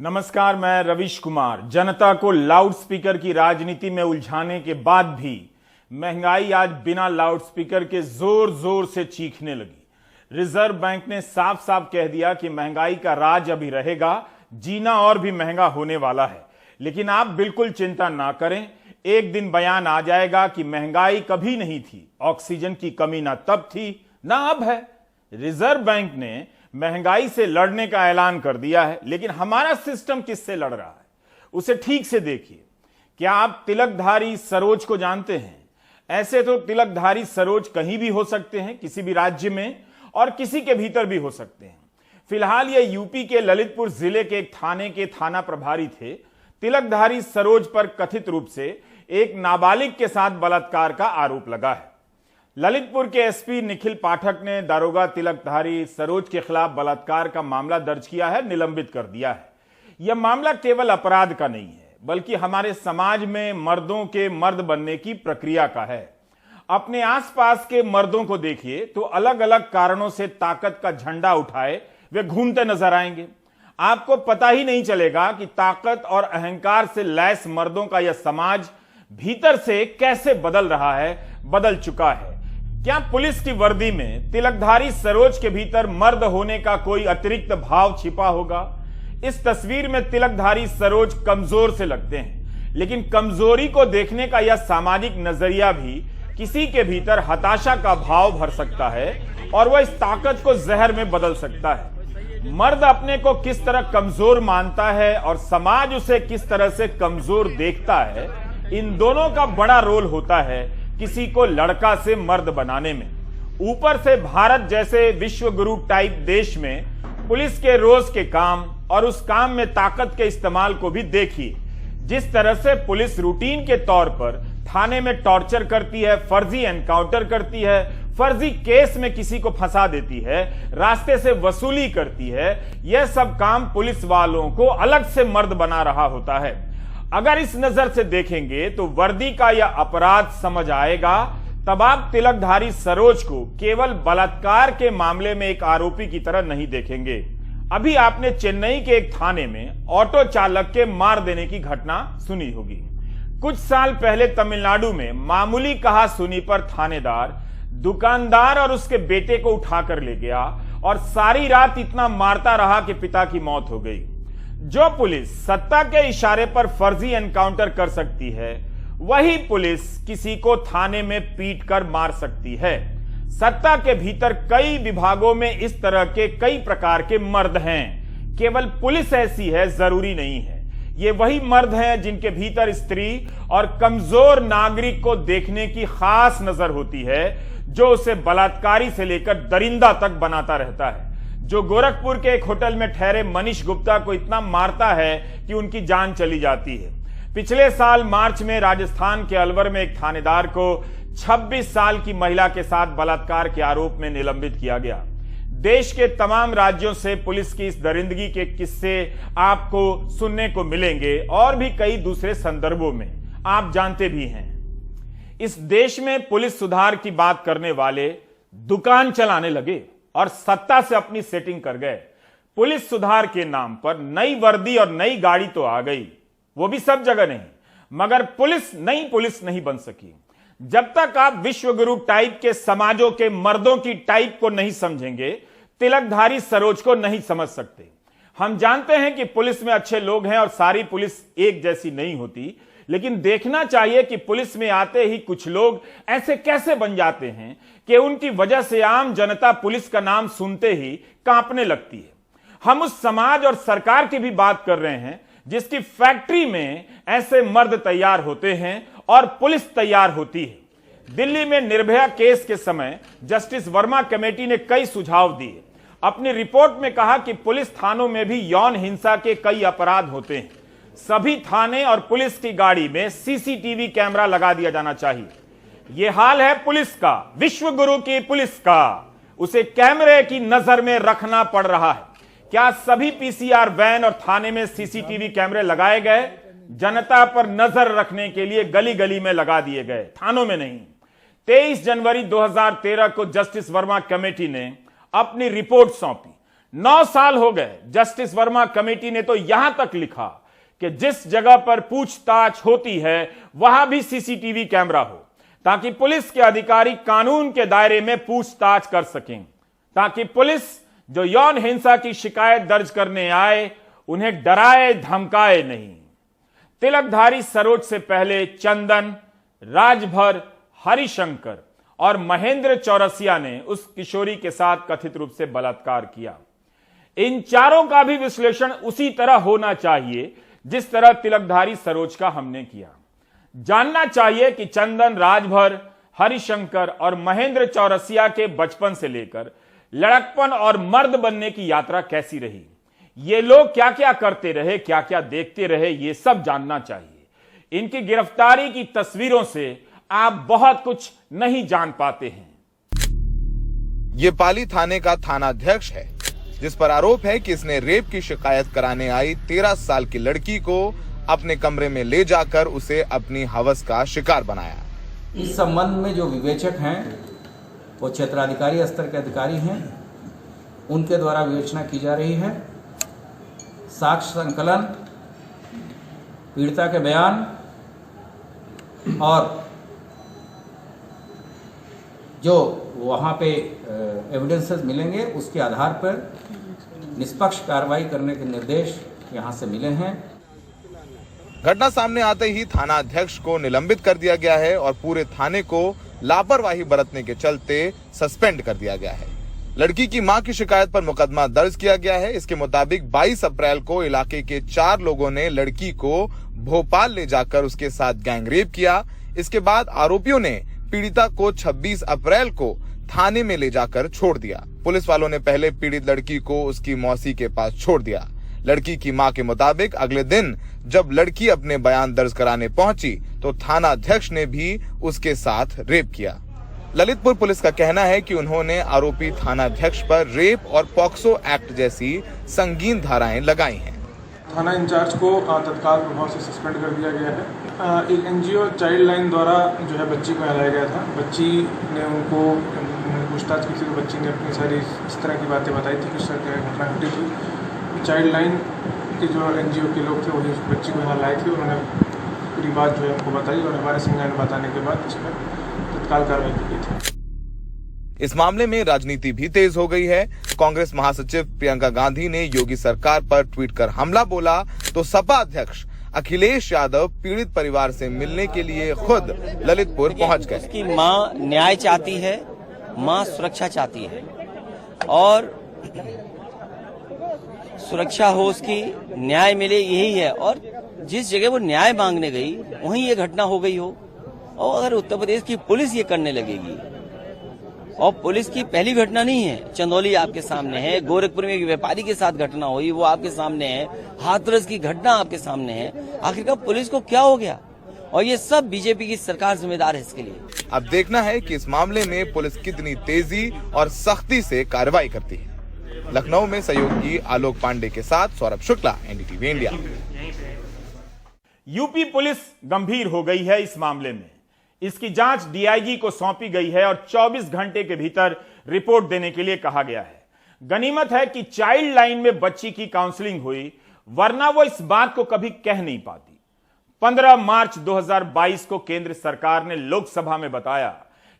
नमस्कार, मैं रविश कुमार। जनता को लाउडस्पीकर की राजनीति में उलझाने के बाद भी महंगाई आज बिना लाउडस्पीकर के जोर जोर से चीखने लगी। रिजर्व बैंक ने साफ साफ कह दिया कि महंगाई का राज अभी रहेगा, जीना और भी महंगा होने वाला है। लेकिन आप बिल्कुल चिंता ना करें, एक दिन बयान आ जाएगा कि महंगाई कभी नहीं थी, ऑक्सीजन की कमी ना तब थी ना अब है। रिजर्व बैंक ने महंगाई से लड़ने का ऐलान कर दिया है, लेकिन हमारा सिस्टम किससे लड़ रहा है उसे ठीक से देखिए। क्या आप तिलकधारी सरोज को जानते हैं? ऐसे तो तिलकधारी सरोज कहीं भी हो सकते हैं, किसी भी राज्य में और किसी के भीतर भी हो सकते हैं। फिलहाल ये यूपी के ललितपुर जिले के एक थाने के थाना प्रभारी थे। तिलकधारी सरोज पर कथित रूप से एक नाबालिग के साथ बलात्कार का आरोप लगा है। ललितपुर के एसपी निखिल पाठक ने दारोगा तिलकधारी सरोज के खिलाफ बलात्कार का मामला दर्ज किया है, निलंबित कर दिया है। यह मामला केवल अपराध का नहीं है, बल्कि हमारे समाज में मर्दों के मर्द बनने की प्रक्रिया का है। अपने आसपास के मर्दों को देखिए तो अलग अलग कारणों से ताकत का झंडा उठाए वे घूमते नजर आएंगे। आपको पता ही नहीं चलेगा कि ताकत और अहंकार से लैस मर्दों का यह समाज भीतर से कैसे बदल रहा है, बदल चुका है। क्या पुलिस की वर्दी में तिलकधारी सरोज के भीतर मर्द होने का कोई अतिरिक्त भाव छिपा होगा? इस तस्वीर में तिलकधारी सरोज कमजोर से लगते हैं, लेकिन कमजोरी को देखने का यह सामाजिक नजरिया भी किसी के भीतर हताशा का भाव भर सकता है और वह इस ताकत को जहर में बदल सकता है। मर्द अपने को किस तरह कमजोर मानता है और समाज उसे किस तरह से कमजोर देखता है, इन दोनों का बड़ा रोल होता है किसी को लड़का से मर्द बनाने में। ऊपर से भारत जैसे विश्व गुरु टाइप देश में पुलिस के रोज के काम और उस काम में ताकत के इस्तेमाल को भी देखिए। जिस तरह से पुलिस रूटीन के तौर पर थाने में टॉर्चर करती है, फर्जी एनकाउंटर करती है, फर्जी केस में किसी को फंसा देती है, रास्ते से वसूली करती है, यह सब काम पुलिस वालों को अलग से मर्द बना रहा होता है। अगर इस नजर से देखेंगे तो वर्दी का यह अपराध समझ आएगा, तब आप तिलकधारी सरोज को केवल बलात्कार के मामले में एक आरोपी की तरह नहीं देखेंगे। अभी आपने चेन्नई के एक थाने में ऑटो चालक के मार देने की घटना सुनी होगी। कुछ साल पहले तमिलनाडु में मामूली कहा सुनी पर थानेदार दुकानदार और उसके बेटे को उठाकर ले गया और सारी रात इतना मारता रहा कि पिता की मौत हो गई। जो पुलिस सत्ता के इशारे पर फर्जी एनकाउंटर कर सकती है, वही पुलिस किसी को थाने में पीट कर मार सकती है। सत्ता के भीतर कई विभागों में इस तरह के कई प्रकार के मर्द हैं। केवल पुलिस ऐसी है जरूरी नहीं है। ये वही मर्द हैं जिनके भीतर स्त्री और कमजोर नागरिक को देखने की खास नजर होती है, जो उसे बलात्कारी से लेकर दरिंदा तक बनाता रहता है, जो गोरखपुर के एक होटल में ठहरे मनीष गुप्ता को इतना मारता है कि उनकी जान चली जाती है। पिछले साल मार्च में राजस्थान के अलवर में एक थानेदार को 26 साल की महिला के साथ बलात्कार के आरोप में निलंबित किया गया। देश के तमाम राज्यों से पुलिस की इस दरिंदगी के किस्से आपको सुनने को मिलेंगे और भी कई दूसरे संदर्भों में, आप जानते भी हैं। इस देश में पुलिस सुधार की बात करने वाले दुकान चलाने लगे और सत्ता से अपनी सेटिंग कर गए। पुलिस सुधार के नाम पर नई वर्दी और नई गाड़ी तो आ गई, वो भी सब जगह नहीं, मगर नई पुलिस नहीं बन सकी। जब तक आप विश्वगुरु टाइप के समाजों के मर्दों की टाइप को नहीं समझेंगे, तिलकधारी सरोज को नहीं समझ सकते। हम जानते हैं कि पुलिस में अच्छे लोग हैं और सारी पुलिस एक जैसी नहीं होती, लेकिन देखना चाहिए कि पुलिस में आते ही कुछ लोग ऐसे कैसे बन जाते हैं कि उनकी वजह से आम जनता पुलिस का नाम सुनते ही कांपने लगती है। हम उस समाज और सरकार की भी बात कर रहे हैं जिसकी फैक्ट्री में ऐसे मर्द तैयार होते हैं और पुलिस तैयार होती है। दिल्ली में निर्भया केस के समय जस्टिस वर्मा कमेटी ने कई सुझाव दिए। अपनी रिपोर्ट में कहा कि पुलिस थानों में भी यौन हिंसा के कई अपराध होते हैं। सभी थाने और पुलिस की गाड़ी में सीसीटीवी कैमरा लगा दिया जाना चाहिए। यह हाल है पुलिस का, विश्वगुरु की पुलिस का। उसे कैमरे की नजर में रखना पड़ रहा है। क्या सभी पीसीआर वैन और थाने में सीसीटीवी कैमरे लगाए गए? जनता पर नजर रखने के लिए गली गली में लगा दिए गए, थानों में नहीं। 23 जनवरी 2013 को जस्टिस वर्मा कमेटी ने अपनी रिपोर्ट सौंपी। 9 साल हो गए। जस्टिस वर्मा कमेटी ने तो यहां तक लिखा कि जिस जगह पर पूछताछ होती है वहां भी सीसीटीवी कैमरा हो, ताकि पुलिस के अधिकारी कानून के दायरे में पूछताछ कर सकें, ताकि पुलिस जो यौन हिंसा की शिकायत दर्ज करने आए उन्हें डराए धमकाए नहीं। तिलकधारी सरोज से पहले चंदन, राजभर, हरिशंकर और महेंद्र चौरसिया ने उस किशोरी के साथ कथित रूप से बलात्कार किया। इन चारों का भी विश्लेषण उसी तरह होना चाहिए जिस तरह तिलकधारी सरोज का हमने किया। जानना चाहिए कि चंदन, राजभर, हरिशंकर और महेंद्र चौरसिया के बचपन से लेकर लड़कपन और मर्द बनने की यात्रा कैसी रही, ये लोग क्या क्या करते रहे, क्या क्या देखते रहे, ये सब जानना चाहिए। इनकी गिरफ्तारी की तस्वीरों से आप बहुत कुछ नहीं जान पाते हैं। ये पाली थाने का थानाध्यक्ष है, जिस पर आरोप है कि इसने रेप की शिकायत कराने आई 13 साल की लड़की को अपने कमरे में ले जाकर उसे अपनी हवस का शिकार बनाया। इस संबंध में जो विवेचक हैं वो क्षेत्राधिकारी स्तर के अधिकारी हैं, उनके द्वारा विवेचना की जा रही है। साक्ष्य संकलन, पीड़िता के बयान और जो वहाँ पे एविडेंसेस मिलेंगे उसके आधार पर निष्पक्ष कार्रवाई करने के निर्देश यहाँ से मिले हैं। घटना सामने आते ही थाना अध्यक्ष को निलंबित कर दिया गया है और पूरे थाने को लापरवाही बरतने के चलते सस्पेंड कर दिया गया है। लड़की की मां की शिकायत पर मुकदमा दर्ज किया गया है। इसके मुताबिक 22 अप्रैल को इलाके के 4 लोगों ने लड़की को भोपाल ले जाकर उसके साथ गैंगरेप किया। इसके बाद आरोपियों ने पीड़िता को 26 अप्रैल को थाने में ले जाकर छोड़ दिया। पुलिस वालों ने पहले पीड़ित लड़की को उसकी मौसी के पास छोड़ दिया। लड़की की मां के मुताबिक अगले दिन जब लड़की अपने बयान दर्ज कराने पहुंची तो थाना अध्यक्ष ने भी उसके साथ रेप किया। ललितपुर पुलिस का कहना है कि उन्होंने आरोपी थाना अध्यक्ष पर रेप और पॉक्सो एक्ट जैसी संगीन धाराएं लगाई हैं। थाना इंचार्ज को तत्काल प्रभाव से सस्पेंड कर दिया गया है। एक एनजीओ चाइल्ड लाइन द्वारा जो है बच्ची को लाया गया था। बच्ची ने उनको पूछताछ की थी तो बच्ची ने अपनी सारी इस तरह की बातें बताई थी कि इस तरह की घटना घटी थी। चाइल्ड लाइन के जो एनजीओ के लोग थे वही उस बच्ची को यहाँ लाए थे। उन्होंने पूरी बात जो है उनको बताई और हमारे संज्ञान बताने के बाद उस पर तत्काल कार्रवाई की गई थी। इस मामले में राजनीति भी तेज हो गई है। कांग्रेस महासचिव प्रियंका गांधी ने योगी सरकार पर ट्वीट कर हमला बोला तो सपा अध्यक्ष अखिलेश यादव पीड़ित परिवार से मिलने के लिए खुद ललितपुर पहुंच गए। उसकी मां न्याय चाहती है, मां सुरक्षा चाहती है और सुरक्षा हो, उसकी न्याय मिले, यही है। और जिस जगह वो न्याय मांगने गई वहीं ये घटना हो गई हो और अगर उत्तर प्रदेश की पुलिस ये करने लगेगी, और पुलिस की पहली घटना नहीं है, चंदौली आपके सामने है, गोरखपुर में एक व्यापारी के साथ घटना हुई वो आपके सामने है, हाथरस की घटना आपके सामने है। आखिरकार पुलिस को क्या हो गया? और ये सब बीजेपी की सरकार जिम्मेदार है इसके लिए। अब देखना है कि इस मामले में पुलिस कितनी तेजी और सख्ती से कार्रवाई करती है। लखनऊ में सहयोगी आलोक पांडे के साथ Saurabh Shukla, NDTV India. UP police गंभीर हो गई है इस मामले में। इसकी जांच डीआईजी को सौंपी गई है और 24 घंटे के भीतर रिपोर्ट देने के लिए कहा गया है। गनीमत है कि चाइल्ड लाइन में बच्ची की काउंसलिंग हुई, वरना वो इस बात को कभी कह नहीं पाती। 15 मार्च 2022 को केंद्र सरकार ने लोकसभा में बताया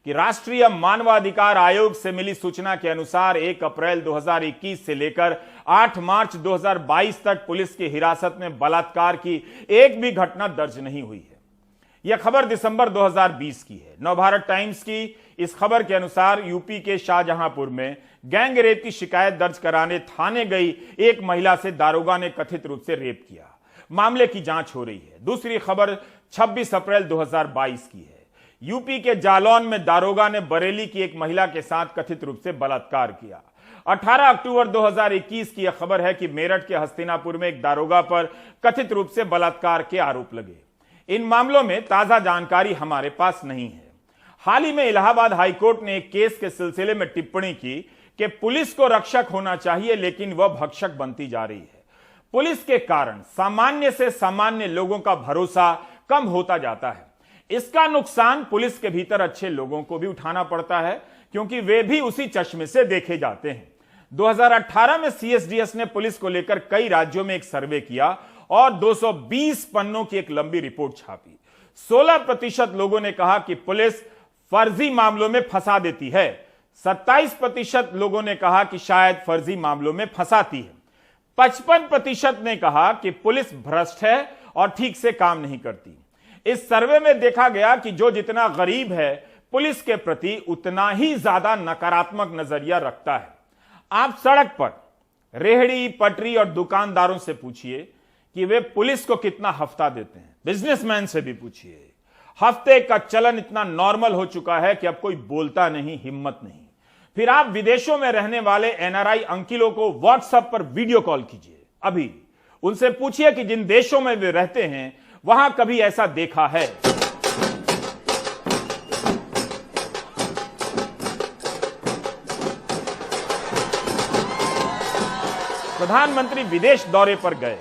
कि राष्ट्रीय मानवाधिकार आयोग से मिली सूचना के अनुसार 1 अप्रैल 2021 से लेकर 8 मार्च 2022 तक पुलिस की हिरासत में बलात्कार की एक भी घटना दर्ज नहीं हुई है। यह खबर दिसंबर 2020 की है। नवभारत टाइम्स की इस खबर के अनुसार यूपी के शाहजहांपुर में गैंग रेप की शिकायत दर्ज कराने थाने गई एक महिला से दारोगा ने कथित रूप से रेप किया। मामले की जांच हो रही है। दूसरी खबर 26 अप्रैल 2022 की है। यूपी के जालौन में दारोगा ने बरेली की एक महिला के साथ कथित रूप से बलात्कार किया। 18 अक्टूबर 2021 की यह खबर है कि मेरठ के हस्तिनापुर में एक दारोगा पर कथित रूप से बलात्कार के आरोप लगे। इन मामलों में ताजा जानकारी हमारे पास नहीं है। हाल ही में इलाहाबाद हाईकोर्ट ने एक केस के सिलसिले में टिप्पणी की कि पुलिस को रक्षक होना चाहिए, लेकिन वह भक्षक बनती जा रही है। पुलिस के कारण सामान्य से सामान्य लोगों का भरोसा कम होता जाता है। इसका नुकसान पुलिस के भीतर अच्छे लोगों को भी उठाना पड़ता है, क्योंकि वे भी उसी चश्मे से देखे जाते हैं। 2018 में सीएसडीएस ने पुलिस को लेकर कई राज्यों में एक सर्वे किया और 220 पन्नों की एक लंबी रिपोर्ट छापी। 16% लोगों ने कहा कि पुलिस फर्जी मामलों में फंसा देती है। 27% लोगों ने कहा कि शायद फर्जी मामलों में फंसाती है। 55% ने कहा कि पुलिस भ्रष्ट है और ठीक से काम नहीं करती। इस सर्वे में देखा गया कि जो जितना गरीब है पुलिस के प्रति उतना ही ज्यादा नकारात्मक नजरिया रखता है। आप सड़क पर रेहड़ी पटरी और दुकानदारों से पूछिए कि वे पुलिस को कितना हफ्ता देते हैं। बिजनेसमैन से भी पूछिए। हफ्ते का चलन इतना नॉर्मल हो चुका है कि अब कोई बोलता नहीं, हिम्मत नहीं। फिर आप विदेशों में रहने वाले एनआरआई अंकिलों को व्हाट्सएप पर वीडियो कॉल कीजिए। अभी उनसे पूछिए कि जिन देशों में वे रहते हैं वहां कभी ऐसा देखा है। प्रधानमंत्री विदेश दौरे पर गए।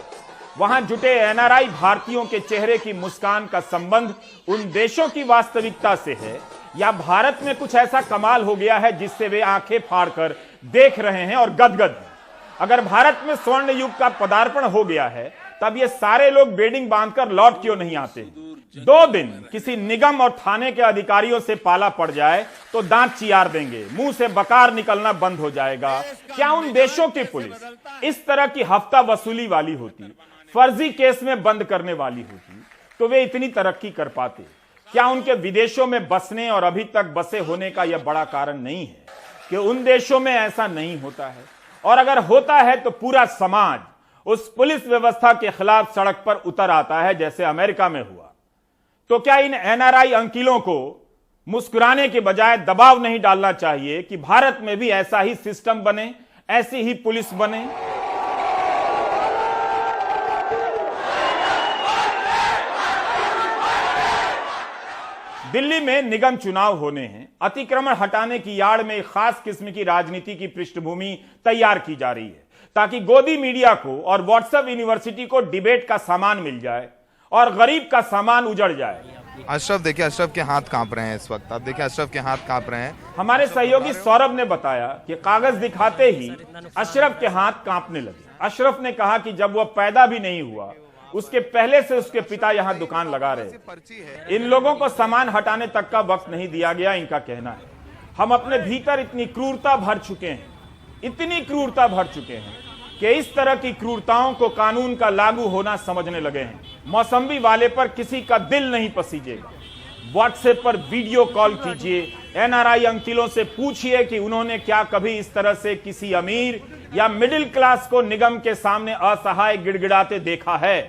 वहां जुटे एनआरआई भारतीयों के चेहरे की मुस्कान का संबंध उन देशों की वास्तविकता से है या भारत में कुछ ऐसा कमाल हो गया है जिससे वे आंखें फाड़कर देख रहे हैं और गदगद हैं। अगर भारत में स्वर्ण युग का पदार्पण हो गया है तब ये सारे लोग बेडिंग बांधकर लौट क्यों नहीं आते? 2 दिन किसी निगम और थाने के अधिकारियों से पाला पड़ जाए तो दांत चियार देंगे, मुंह से बकार निकलना बंद हो जाएगा। क्या उन देशों की पुलिस इस तरह की हफ्ता वसूली वाली होती, फर्जी केस में बंद करने वाली होती तो वे इतनी तरक्की कर पाते? क्या उनके विदेशों में बसने और अभी तक बसे होने का यह बड़ा कारण नहीं है कि उन देशों में ऐसा नहीं होता है? और अगर होता है तो पूरा समाज उस पुलिस व्यवस्था के खिलाफ सड़क पर उतर आता है जैसे अमेरिका में हुआ। तो क्या इन एनआरआई अंकिलों को मुस्कुराने के बजाय दबाव नहीं डालना चाहिए कि भारत में भी ऐसा ही सिस्टम बने, ऐसी ही पुलिस बने? दिल्ली में निगम चुनाव होने हैं। अतिक्रमण हटाने की आड़ में एक खास किस्म की राजनीति की पृष्ठभूमि तैयार की जा रही है ताकि गोदी मीडिया को और व्हाट्सएप यूनिवर्सिटी को डिबेट का सामान मिल जाए और गरीब का सामान उजड़ जाए। अशरफ, देखिए अशरफ के हाथ कांप रहे हैं इस वक्त। आप देखिए अशरफ के हाथ कांप रहे हैं। हमारे सहयोगी सौरभ ने बताया कि कागज दिखाते ही अशरफ के हाथ कांपने लगे। अशरफ ने कहा कि जब वह पैदा भी नहीं हुआ उसके पहले से उसके पिता यहां दुकान लगा रहे। इन लोगों को सामान हटाने तक का वक्त नहीं दिया गया, इनका कहना है। हम अपने भीतर इतनी क्रूरता भर चुके हैं, इतनी क्रूरता भर चुके हैं कि इस तरह की क्रूरताओं को कानून का लागू होना समझने लगे हैं। मौसम्बी वाले पर किसी का दिल नहीं पसीजेगा। व्हाट्सएप पर वीडियो कॉल कीजिए, एनआरआई अंकिलों से पूछिए कि उन्होंने क्या कभी इस तरह से किसी अमीर या मिडिल क्लास को निगम के सामने असहाय गिड़गिड़ाते देखा है?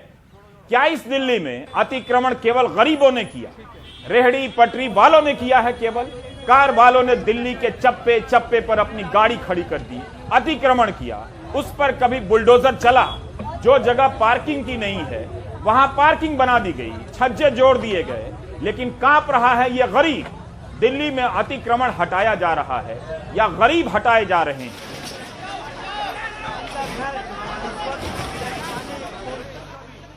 क्या इस दिल्ली में अतिक्रमण केवल गरीबों ने किया, रेहड़ी पटरी वालों ने किया है? केवल कार वालों ने दिल्ली के चप्पे चप्पे पर अपनी गाड़ी खड़ी कर दी, अतिक्रमण किया। उस पर कभी बुलडोजर चला? जो जगह पार्किंग की नहीं है वहां पार्किंग बना दी गई, छज्जे जोड़ दिए गए, लेकिन कांप रहा है यह गरीब। दिल्ली में अतिक्रमण हटाया जा रहा है या गरीब हटाए जा रहे हैं?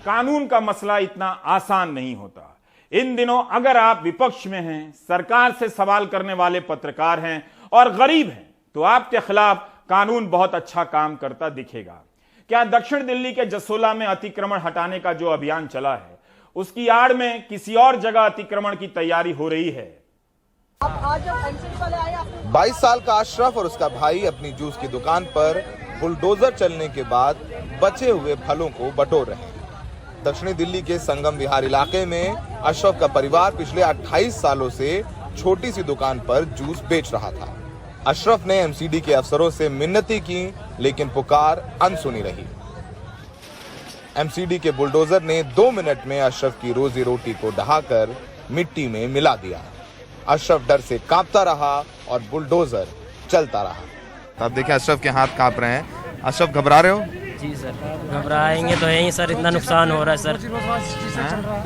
कानून का मसला इतना आसान नहीं होता। इन दिनों अगर आप विपक्ष में हैं, सरकार से सवाल करने वाले पत्रकार हैं और गरीब हैं तो आपके खिलाफ कानून बहुत अच्छा काम करता दिखेगा। क्या दक्षिण दिल्ली के जसोला में अतिक्रमण हटाने का जो अभियान चला है उसकी आड़ में किसी और जगह अतिक्रमण की तैयारी हो रही है? 22 साल का अशरफ और उसका भाई अपनी जूस की दुकान पर बुलडोजर चलने के बाद बचे हुए फलों को बटोर रहे हैं। दक्षिणी दिल्ली के संगम विहार इलाके में अशरफ का परिवार पिछले 28 सालों से छोटी सी दुकान पर जूस बेच रहा था। अशरफ ने एमसीडी के अफसरों से मिन्नती की लेकिन पुकार अनसुनी रही। एमसीडी के बुलडोजर ने 2 मिनट में अशरफ की रोजी रोटी को ढहाकर मिट्टी में मिला दिया। अशरफ डर से कांपता रहा और बुलडोजर चलता रहा। आप देखिए अशरफ के हाथ कांप रहे हैं। अशरफ, घबरा रहे हो? जी सर, घबराएंगे तो है ही सर, इतना नुकसान हो रहा है सर,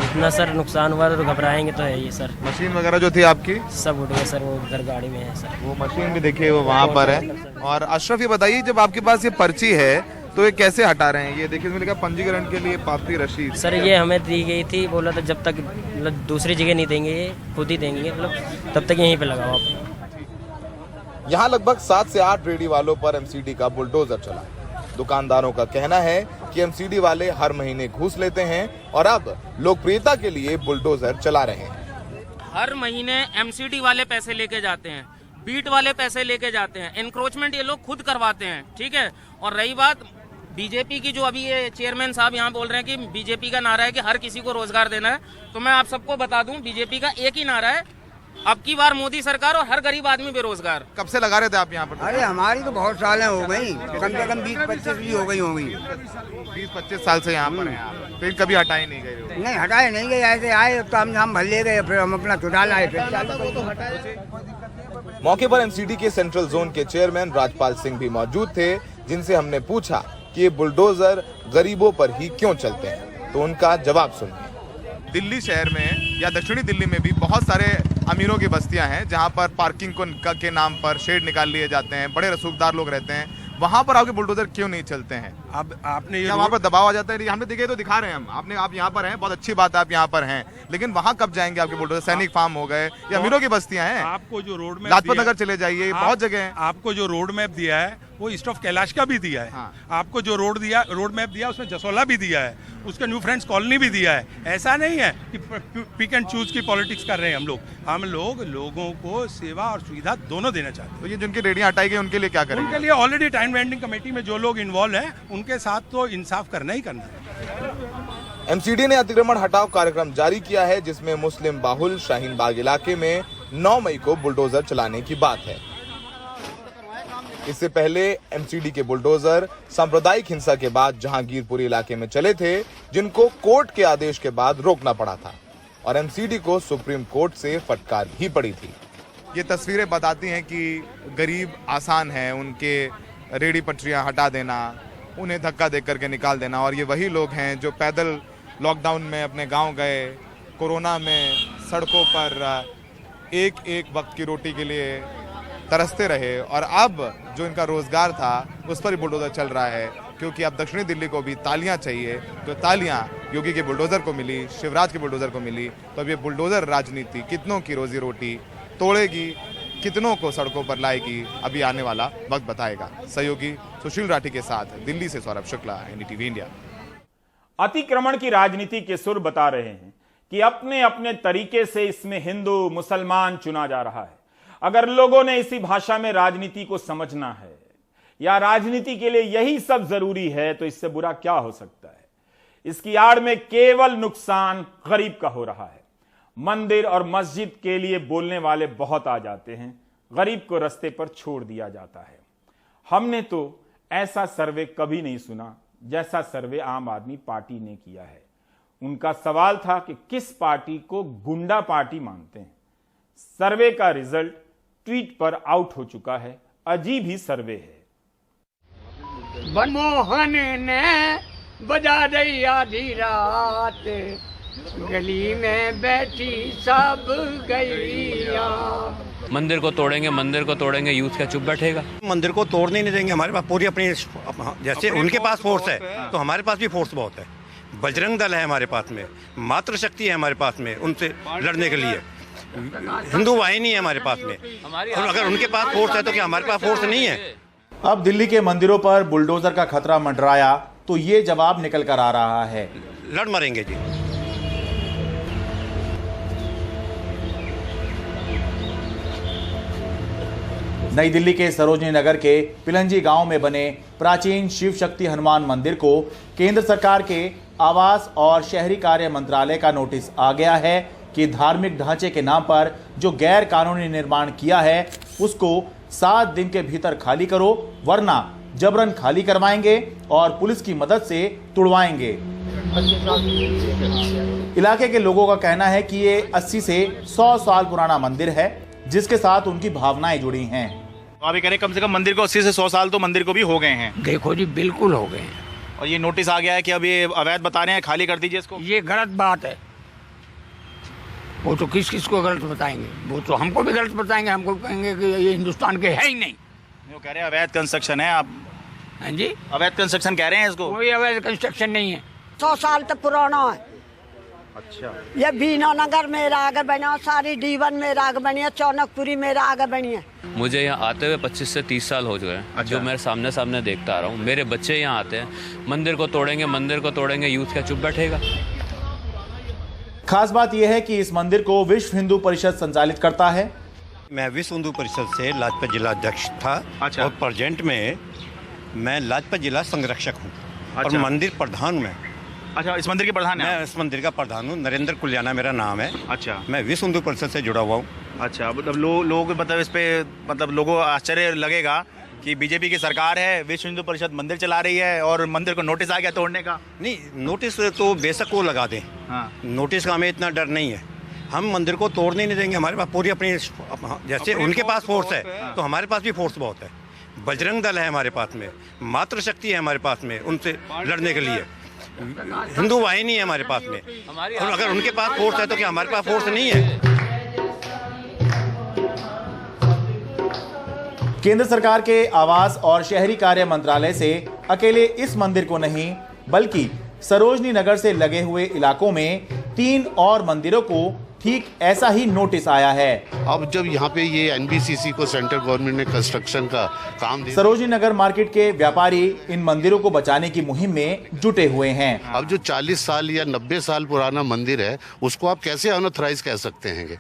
इतना सर नुकसान हुआ तो घबराएंगे तो है ही सर। मशीन वगैरह जो थी आपकी सब उठ गए सर, वो उधर गाड़ी में है सर। वो मशीन भी देखिए वो वहाँ पर है। और अशरफ, ये बताइए जब आपके पास ये पर्ची है तो ये कैसे हटा रहे हैं? ये देखिए इसमें लिखा पंजीकरण के लिए पावती रसीद। सर ये हमें दी गई थी, बोला था जब तक मतलब दूसरी जगह नहीं देंगे, ये खुद ही देंगे, मतलब तब तक यहीं पे लगाओ आप। यहाँ लगभग 7 से 8 रेडी वालों पर एमसीडी का बुलडोजर चला। दुकानदारों का कहना है कि एमसीडी वाले हर महीने घूस लेते हैं और अब लोकप्रियता के लिए बुलडोजर चला रहे हैं। हर महीने एमसीडी वाले पैसे लेके जाते हैं, बीट वाले पैसे लेके जाते हैं, एनक्रोचमेंट ये लोग खुद करवाते हैं, ठीक है। और रही बात बीजेपी की, जो अभी ये चेयरमैन साहब यहाँ बोल रहे हैं कि बीजेपी का नारा है कि हर किसी को रोजगार देना है, तो मैं आप सबको बता दूं बीजेपी का एक ही नारा है, अब की बार मोदी सरकार और हर गरीब आदमी बेरोजगार। कब से लगा रहे थे आप यहाँ पर? अरे हमारी तो बहुत सालें हो गई, कम से कम 20-25 भी हो गई होंगी। 20-25 साल से यहाँ पर हैं आप, फिर कभी हटाए नहीं गए? नहीं हटाए नहीं गए, ऐसे आए तो हम भर ले गए, फिर हम अपना छुटा लाए, फिर मौके पर एमसीडी के सेंट्रल जोन के चेयरमैन राजपाल सिंह भी मौजूद थे, जिनसे हमने पूछा कि ये बुलडोजर गरीबों पर ही क्यों चलते हैं, तो उनका जवाब सुनिए। दिल्ली शहर में या दक्षिणी दिल्ली में भी बहुत सारे अमीरों की बस्तियां हैं जहां पर पार्किंग के नाम पर शेड निकाल लिए जाते हैं, बड़े रसूखदार लोग रहते हैं, वहां पर आपके बुलडोजर क्यों नहीं चलते हैं? अब आपने ये वहां पर दबाव आ जाता है? हमने दिखे तो दिखा रहे हैं हम, आप यहाँ पर हैं, बहुत अच्छी बात है आप यहाँ पर हैं, लेकिन वहां कब जाएंगे आपके बुलडोजर? सैनिक फार्म हो गए या अमीरों की बस्तियां हैं। आपको जो रोड मैप लाजपत नगर चले जाइए, बहुत जगह है। आपको जो रोड मैप दिया है वो ईस्ट ऑफ कैलाश का भी दिया है। हाँ। आपको जो रोड मैप दिया उसमें जसोला भी दिया है, उसका न्यू फ्रेंड्स कॉलोनी भी दिया है। ऐसा नहीं है कि पिक एंड चूज की पॉलिटिक्स कर रहे हैं हम लोग लोगों को सेवा और सुविधा दोनों देना चाहते हैं। तो ये जिनकी रेडियां हटाई गई उनके लिए क्या करेंगे? उनके लिए ऑलरेडी टाइम वेंडिंग कमेटी में जो लोग इन्वॉल्व हैं उनके साथ तो इंसाफ करना ही करना है। एमसीडी ने अतिक्रमण हटाओ कार्यक्रम जारी किया है, जिसमें मुस्लिम बाहुल शाहीन बाग इलाके में 9 मई को बुलडोजर चलाने की बात है। इससे पहले एमसीडी के बुलडोजर सांप्रदायिक हिंसा के बाद जहांगीरपुरी इलाके में चले थे, जिनको कोर्ट के आदेश के बाद रोकना पड़ा था और एमसीडी को सुप्रीम कोर्ट से फटकार भी पड़ी थी। ये तस्वीरें बताती हैं कि गरीब आसान है उनके रेडी पटरियां हटा देना, उन्हें धक्का दे करके निकाल देना, और ये वही लोग हैं जो पैदल लॉकडाउन में अपने गांव गए, कोरोना में सड़कों पर एक एक वक्त की रोटी के लिए तरसते रहे, और अब जो इनका रोजगार था उस पर ही बुलडोजर चल रहा है। क्योंकि अब दक्षिणी दिल्ली को भी तालियां चाहिए, तो तालियां योगी के बुलडोजर को मिली, शिवराज के बुलडोजर को मिली, तो अब ये बुलडोजर राजनीति कितनों की रोजी रोटी तोड़ेगी, कितनों को सड़कों पर लाएगी, अभी आने वाला वक्त बताएगा। सहयोगी सुशील राठी के साथ दिल्ली से सौरभ शुक्ला, एनडीटीवी इंडिया। अतिक्रमण की राजनीति के सुर बता रहे हैं कि अपने अपने तरीके से इसमें हिंदू मुसलमान चुना जा रहा है। अगर लोगों ने इसी भाषा में राजनीति को समझना है या राजनीति के लिए यही सब जरूरी है, तो इससे बुरा क्या हो सकता है। इसकी आड़ में केवल नुकसान गरीब का हो रहा है। मंदिर और मस्जिद के लिए बोलने वाले बहुत आ जाते हैं, गरीब को रास्ते पर छोड़ दिया जाता है। हमने तो ऐसा सर्वे कभी नहीं सुना जैसा सर्वे आम आदमी पार्टी ने किया है। उनका सवाल था कि किस पार्टी को गुंडा पार्टी मानते हैं। सर्वे का रिजल्ट ट्वीट पर आउट हो चुका है। अजीब ही सर्वे है। मनमोहन ने बजा दी आधी रात, गली में बैठी सब गईया। मंदिर को तोड़ेंगे, यूथ क्या चुप बैठेगा? मंदिर को तोड़ने नहीं देंगे। हमारे पास पूरी अपनी, जैसे उनके पास फोर्स है तो हमारे पास भी फोर्स बहुत है। बजरंग दल है हमारे पास में, मातृशक्ति है हमारे पास में उनसे लड़ने के लिए। हिंदू वाहिनी है हमारे पास में, और अगर उनके पास फोर्स है तो क्या हमारे पास फोर्स नहीं है? अब दिल्ली के मंदिरों पर बुलडोजर का खतरा मंडराया तो ये जवाब निकल कर आ रहा है। लड़ मरेंगे जी। नई दिल्ली के सरोजनी नगर के पिलंजी गांव में बने प्राचीन शिव शक्ति हनुमान मंदिर को केंद्र सरकार के आवास और शहरी कार्य मंत्रालय का नोटिस आ गया है कि धार्मिक ढांचे के नाम पर जो गैर कानूनी निर्माण किया है उसको 7 दिन के भीतर खाली करो, वरना जबरन खाली करवाएंगे और पुलिस की मदद से तुड़वाएंगे। इलाके के लोगों का कहना है कि ये 80 से 100 साल पुराना मंदिर है, जिसके साथ उनकी भावनाएं जुड़ी हैं। आप ये कह रहे कम से कम मंदिर को 80 से 100 साल तो मंदिर को भी हो गए हैं। देखो जी, बिल्कुल हो गए हैं। और ये नोटिस आ गया है कि अब ये अवैध बता रहे हैं, खाली कर दीजिए इसको। ये गलत बात है। वो तो किस किस को गलत बताएंगे, वो तो हमको भी गलत बताएंगे। हमको कहेंगे कि ये हिंदुस्तान के है ही नहीं। वो कह रहे हैं अवैध कंस्ट्रक्शन है। आप हाँ जी, अवैध कंस्ट्रक्शन कह रहे हैं इसको। कोई अवैध कंस्ट्रक्शन नहीं है। 100 साल तक पुराना है, अच्छा, ये बीना नगर मेरा आगे बना, सारी D1 मेरा आगे बनी है, चौनकपुरी मेरा आगे बनी है। मुझे यहाँ आते हुए 25 से 30 साल हो चुके हैं। अच्छा। जो मेरे सामने देखता आ रहा हूँ। मेरे बच्चे यहाँ आते हैं, मंदिर को तोड़ेंगे, यूथ क्या चुप बैठेगा। खास बात यह है कि इस मंदिर को विश्व हिंदू परिषद संचालित करता है। मैं विश्व हिंदू परिषद से लाजपत जिला अध्यक्ष था। अच्छा। और प्रेजेंट में मैं लाजपत जिला संरक्षक हूँ। और अच्छा। मंदिर प्रधान हूँ मैं। अच्छा, इस मंदिर के प्रधान हैं मैं आप? इस मंदिर का प्रधान हूँ। नरेंद्र कुलियाना मेरा नाम है। अच्छा। मैं विश्व हिंदू परिषद से जुड़ा हुआ हूँ। अच्छा, मतलब लोग मतलब इस पे मतलब लोगों को आश्चर्य लगेगा कि बीजेपी की सरकार है, विश्व हिंदू परिषद मंदिर चला रही है और मंदिर को नोटिस आ गया तोड़ने का। नहीं, नोटिस तो बेशक वो लगा दें। हाँ। नोटिस का हमें इतना डर नहीं है। हम मंदिर को तोड़ने नहीं देंगे। हमारे पास पूरी अपनी जैसे उनके पास फोर्स है तो हमारे पास भी फोर्स बहुत है। बजरंग दल है हमारे पास में, मातृशक्ति है हमारे पास में उनसे लड़ने के लिए। हिंदू वाहिनी है हमारे पास में। और अगर उनके पास फोर्स है तो क्या हमारे पास फोर्स नहीं है? केंद्र सरकार के आवास और शहरी कार्य मंत्रालय से अकेले इस मंदिर को नहीं बल्कि सरोजनी नगर से लगे हुए इलाकों में 3 और मंदिरों को ठीक ऐसा ही नोटिस आया है। अब जब यहाँ पे ये NBCC को सेंट्रल गवर्नमेंट ने कंस्ट्रक्शन का काम दिया, सरोजनी नगर मार्केट के व्यापारी इन मंदिरों को बचाने की मुहिम में जुटे हुए हैं। अब जो 40 साल या 90 साल पुराना मंदिर है उसको आप कैसे अनऑथराइज कह सकते हैं?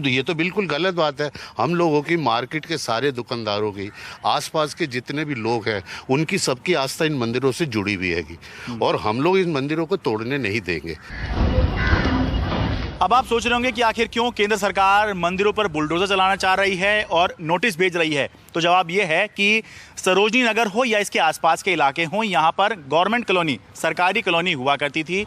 ये तो बिल्कुल गलत बात है। हम लोगों की, मार्केट के सारे दुकानदारों की, आसपास के जितने भी लोग हैं उनकी सबकी आस्था इन मंदिरों से जुड़ी हुई है और हम लोग इन मंदिरों को तोड़ने नहीं देंगे। अब आप सोच रहे होंगे कि आखिर क्यों केंद्र सरकार मंदिरों पर बुलडोजर चलाना चाह रही है और नोटिस भेज रही है। तो जवाब ये है कि सरोजनी नगर हो या इसके आसपास के इलाके हों, यहाँ पर गवर्नमेंट कॉलोनी, सरकारी कॉलोनी हुआ करती थी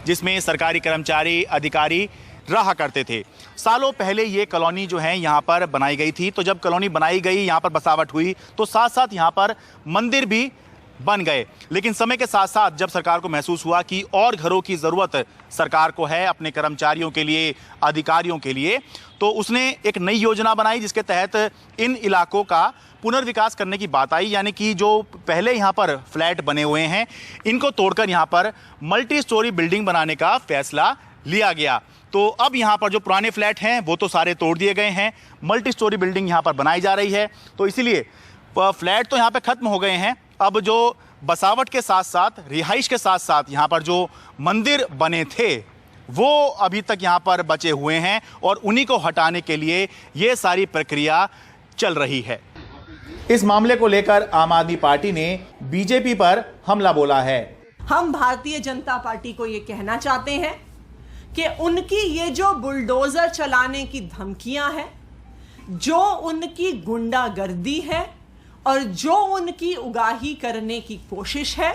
जिसमें सरकारी कर्मचारी, अधिकारी रहा करते थे। सालों पहले ये कॉलोनी जो है यहाँ पर बनाई गई थी। तो जब कॉलोनी बनाई गई, यहाँ पर बसावट हुई तो साथ साथ यहाँ पर मंदिर भी बन गए। लेकिन समय के साथ साथ जब सरकार को महसूस हुआ कि और घरों की ज़रूरत सरकार को है अपने कर्मचारियों के लिए, अधिकारियों के लिए, तो उसने एक नई योजना बनाई जिसके तहत इन इलाकों का पुनर्विकास करने की बात आई। यानी कि जो पहले यहाँ पर फ्लैट बने हुए हैं इनको तोड़कर यहाँ पर मल्टी स्टोरी बिल्डिंग बनाने का फैसला लिया गया। तो अब यहाँ पर जो पुराने फ्लैट हैं वो तो सारे तोड़ दिए गए हैं, मल्टी स्टोरी बिल्डिंग यहाँ पर बनाई जा रही है। तो इसीलिए फ्लैट तो यहाँ पे खत्म हो गए हैं। अब जो बसावट के साथ साथ, रिहाइश के साथ साथ यहाँ पर जो मंदिर बने थे वो अभी तक यहाँ पर बचे हुए हैं और उन्हीं को हटाने के लिए ये सारी प्रक्रिया चल रही है। इस मामले को लेकर आम आदमी पार्टी ने बीजेपी पर हमला बोला है। हम भारतीय जनता पार्टी को ये कहना चाहते हैं कि उनकी ये जो बुलडोजर चलाने की धमकियां हैं, जो उनकी गुंडागर्दी है और जो उनकी उगाही करने की कोशिश है,